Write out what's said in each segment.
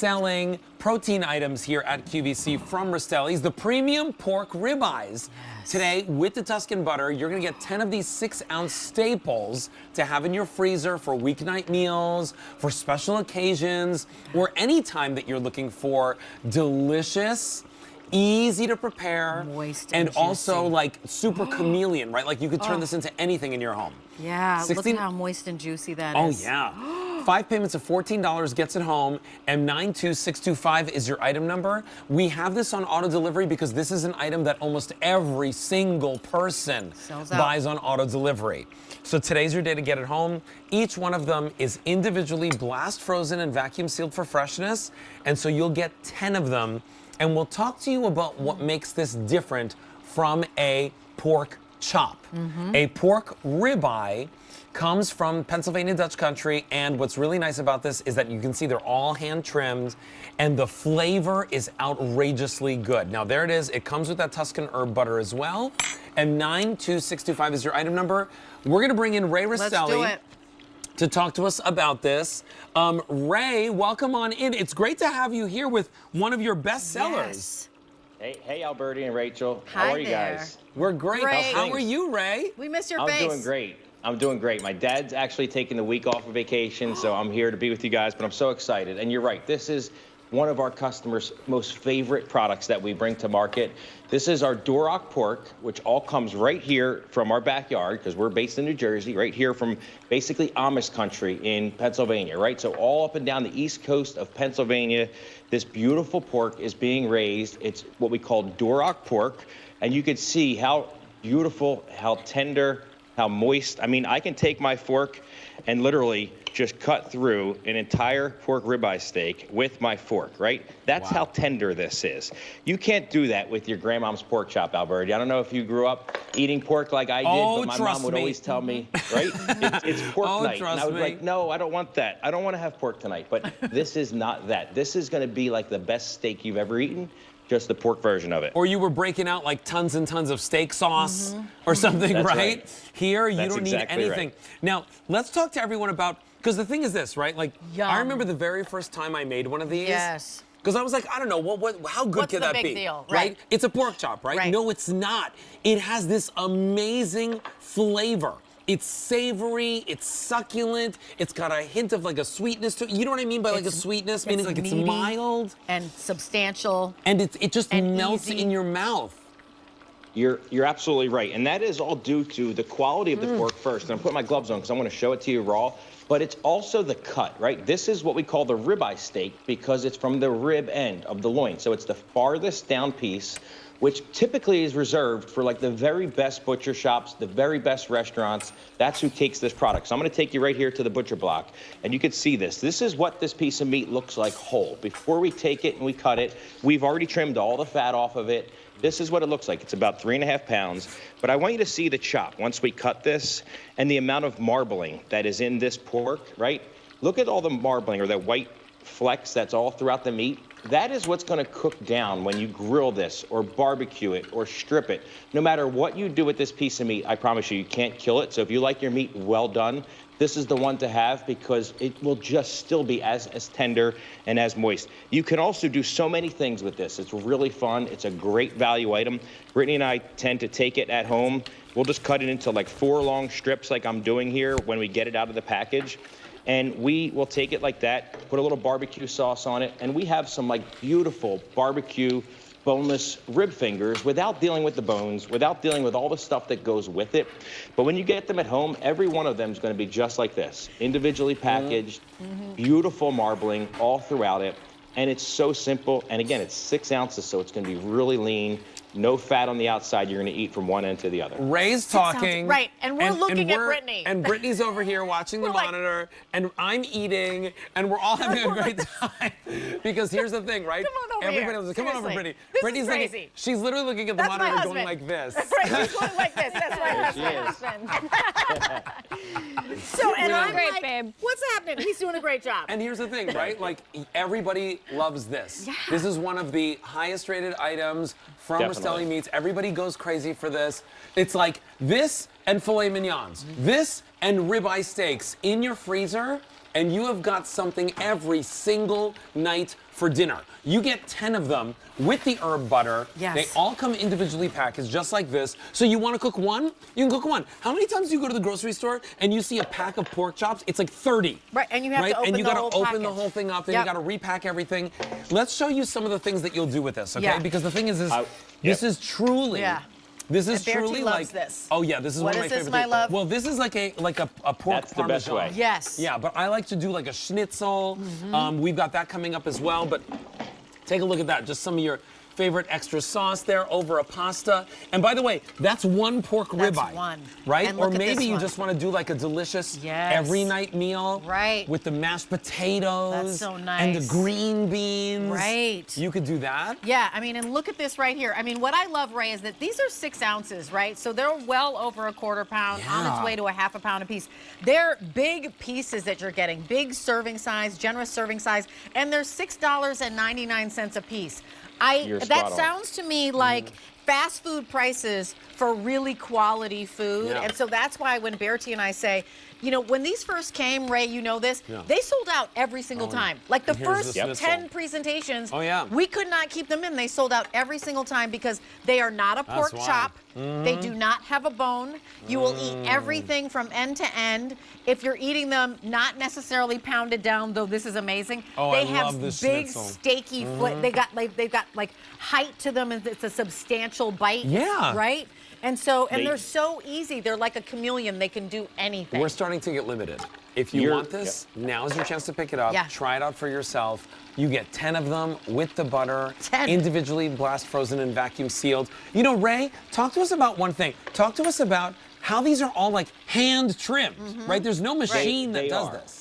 best-selling protein items here at QVC from Rastelli's, the premium pork ribeyes. Yes. Today, with the Tuscan butter, you're gonna get 10 of these 6-ounce staples to have in your freezer for weeknight meals, for special occasions, or any time that you're looking for delicious, easy to prepare, moist and juicy. Also like super chameleon, right? Like you could turn this into anything in your home. Yeah, look at how moist and juicy that is. Oh yeah. 5 payments of $14 gets it home, and 92625 is your item number. We have this on auto delivery because this is an item that almost every single person buys on auto delivery. So today's your day to get it home. Each one of them is individually blast frozen and vacuum sealed for freshness, and so you'll get 10 of them. And we'll talk to you about what makes this different from a pork chop. A pork ribeye comes from Pennsylvania Dutch country, and what's really nice about this is that you can see they're all hand trimmed, and the flavor is outrageously good. Now there it is, it comes with that Tuscan herb butter as well, and 92625 is your item number. We're gonna bring in Ray Rastelli. Let's do it. To talk to us about this. Ray, welcome on in. It's great to have you here with one of your best sellers. Yes. Hey, Alberti and Rachel. Hi How are you there. guys? We're great. How are you, Ray? We miss your face. I'm doing great. I'm doing great. My dad's actually taking the week off of vacation, so I'm here to be with you guys, but I'm so excited. And you're right, this is one of our customers' most favorite products that we bring to market. This is our Duroc pork, which all comes right here from our backyard, because we're based in New Jersey, right here from basically Amish country in Pennsylvania, right? So all up and down the east coast of Pennsylvania, this beautiful pork is being raised. It's what we call Duroc pork, and you can see how beautiful, how tender, how moist. I mean, I can take my fork and literally just cut through an entire pork ribeye steak with my fork, right? That's how tender this is. You can't do that with your grandmom's pork chop, Alberti. I don't know if you grew up eating pork like I did, but my mom would always tell me, right? It's pork night. And I was like, no, I don't want that. I don't want to have pork tonight. But this is not that. This is going to be like the best steak you've ever eaten. Just the pork version of it. Or you were breaking out like tons and tons of steak sauce or something, right? Here, you don't need anything. Now, let's talk to everyone about, because the thing is this, right? Like, I remember the very first time I made one of these. Yes. Because I was like, I don't know, how good could that be? What's the big deal? Right? It's a pork chop, right? No, it's not. It has this amazing flavor. It's savory, it's succulent, it's got a hint of like a sweetness to it. You know what I mean by like a sweetness? Meaning like it's mild. And substantial. And it just melts in your mouth. You're absolutely right. And that is all due to the quality of the pork first. And I'm putting my gloves on because I want to show it to you raw. But it's also the cut, right? This is what we call the ribeye steak because it's from the rib end of the loin. So it's the farthest down piece, which typically is reserved for like the very best butcher shops, the very best restaurants. That's who takes this product. So I'm gonna take you right here to the butcher block, and you can see this. This is what this piece of meat looks like whole. Before we take it and we cut it, we've already trimmed all the fat off of it. This is what it looks like. It's about 3.5 pounds. But I want you to see the chop once we cut this and the amount of marbling that is in this pork, right? Look at all the marbling or that white flecks that's all throughout the meat. That is what's going to cook down when you grill this or barbecue it or strip it. No matter what you do with this piece of meat, I promise you, you can't kill it. So if you like your meat well done, this is the one to have because it will just still be as tender and as moist. You can also do so many things with this. It's really fun. It's a great value item. Brittany and I tend to take it at home. We'll just cut it into like 4 long strips like I'm doing here when we get it out of the package. And we will take it like that, put a little barbecue sauce on it, and we have some like beautiful barbecue boneless rib fingers without dealing with the bones, without dealing with all the stuff that goes with it. But when you get them at home, every one of them is going to be just like this, individually packaged, beautiful marbling all throughout it. And it's so simple. And again, it's 6 ounces, so it's going to be really lean. No fat on the outside. You're going to eat from one end to the other. Ray's talking. Right, and we're looking at Brittany. And Brittany's over here watching the monitor, and I'm eating, and we're all having a great time. Because here's the thing, right? Come on over Everybody here. was come on over, Brittany. This Brittany's is crazy. looking, she's literally looking at the monitor going like this. That's right, she's going like this. That's my husband. So, and I'm great, like, babe. what's happening? He's doing a great job. And here's the thing, right? Like, everybody loves this. Yeah. This is one of the highest rated items from Rastelli Meats. Everybody goes crazy for this. It's like this and filet mignons, this and ribeye steaks in your freezer, and you have got something every single night for dinner. You get 10 of them with the herb butter. Yes. They all come individually packaged just like this. So you want to cook one? You can cook one. How many times do you go to the grocery store and you see a pack of pork chops? It's like 30. Right, and you have to open and you the gotta whole open the package. whole thing up, then Yep. you got to repack everything. Let's show you some of the things that you'll do with this, okay? Yeah. Because the thing is Yeah. this is truly Yeah. This is And Bertie truly loves like this. Oh yeah, this is What one of my is this, favorite my things. love? Well, this is like a pork That's the best parmesan. way. Yes. Yeah, but I like to do like a schnitzel. We've got that coming up as well, but take a look at that. Just some of your favorite extra sauce there over a pasta. And by the way, that's one pork That's ribeye. one. Right? And Or look at maybe this you one. just want to do like a delicious Yes. every night meal. Right. With the mashed potatoes. That's so And the nice. green beans. Right. You could do that. Yeah, I mean, and look at this right here. I mean, what I love, Ray, is that these are 6 ounces, right? So they're well over a quarter pound, on its Yeah. way to a half a pound a piece. They're big pieces that you're getting, big serving size, generous serving size, and they're $6.99 a piece. You're That spot on. sounds to me like fast food prices for really quality food. Yeah. And so that's why when Bertie and I say, you know, when these first came, Ray, you know this, Yeah. they sold out every single time. Like the And here's first the schnitzel. 10 presentations, Oh, yeah. we could not keep them in. They sold out every single time because they are not a pork why. chop. They do not have a bone. You will eat everything from end to end. If you're eating them not necessarily pounded down, though this is amazing, Oh, they I have love this big schnitzel. steaky foot. They've got like height to them, and it's a substantial bite. Yeah. Right? And so, and They- they're so easy. They're like a chameleon. They can do anything. We're starting to get limited. If you You're- want this, now's your chance to pick it up. Yeah. Try it out for yourself. You get 10 of them with the butter, 10. individually blast frozen and vacuum sealed. You know, Ray, talk to us about one thing. Talk to us about how these are all like hand trimmed, right? There's no machine that They does are. this.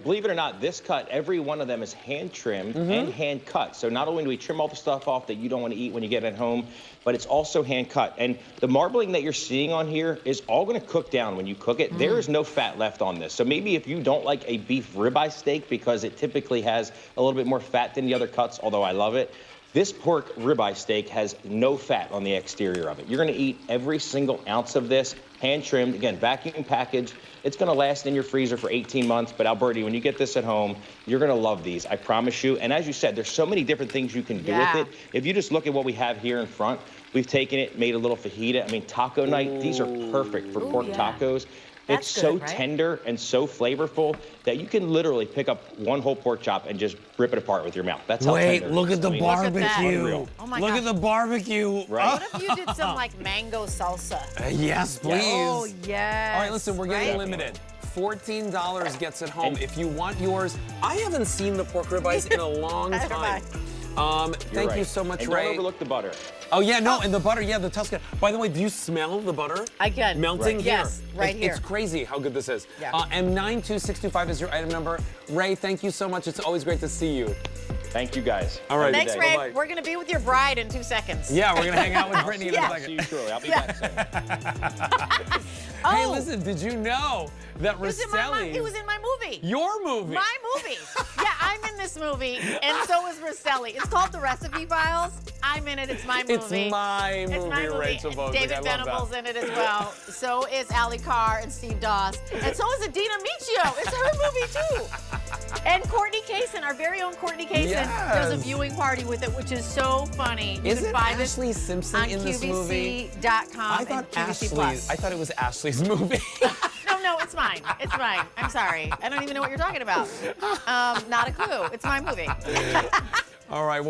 Believe it or not, this cut, every one of them is hand trimmed Mm-hmm. and hand cut. So not only do we trim all the stuff off that you don't want to eat when you get it home, but it's also hand cut. And the marbling that you're seeing on here is all going to cook down when you cook it. There is no fat left on this. So maybe if you don't like a beef ribeye steak because it typically has a little bit more fat than the other cuts, although I love it, this pork ribeye steak has no fat on the exterior of it. You're going to eat every single ounce of this, hand trimmed, again, vacuum packaged. It's going to last in your freezer for 18 months. But Alberti, when you get this at home, you're going to love these. I promise you. And as you said, there's so many different things you can do Yeah. with it. If you just look at what we have here in front, we've taken it, made a little fajita. I mean, taco night, these are perfect for pork yeah. tacos. That's It's so good, right? tender and so flavorful that you can literally pick up one whole pork chop and just rip it apart with your mouth. That's how Wait, tender it look is. at the I mean, Look at that. barbecue. Unreal. Oh my Look gosh. at the barbecue. Right. What if you did some like mango salsa? Yes, please. Oh, yes. All right, listen, we're getting right? limited. $14 gets it home. And- If you want yours, I haven't seen the pork ribeyes in a long Neither time. have Thank you right. so much, and Ray. Don't overlook the butter. Oh yeah, no, and the butter, yeah, the Tuscan. By the way, do you smell the butter? I can. Melting Right. here. Yes, right here. It's crazy how good this is. Yeah. And 92625 is your item number. Ray, thank you so much. It's always great to see you. Thank you, guys. All right. Have a Thanks, good Ray. day. Bye-bye. We're going to be with your bride in 2 seconds. Yeah, we're gonna hang out with Brittany in Yeah. a See second. you shortly. I'll be Yeah. back soon. Hey, Oh. listen, did you know that It was in my- Rastelli? It was in my movie. Your movie. My movie. Yeah, I'm in this movie, and so is Rastelli. It's called The Recipe Files. I'm in it. It's my movie. It's my It's movie, my movie. Rachel And Bozick. David I love Venable's that. in it as well. So is Ali Carr and Steve Doss. And so is Adina Michio. It's her movie, too. And Courtney Kaysen, our very own Courtney Kaysen, does a Yes. viewing party with it, which is so funny. You Is can it find Ashley Simpson on in this movie? QVC.com I and thought QVC Plus. Ashley. I thought it was Ashley's movie. No, it's mine. It's mine. I'm sorry. I don't even know what you're talking about. Not a clue. It's my movie. All right.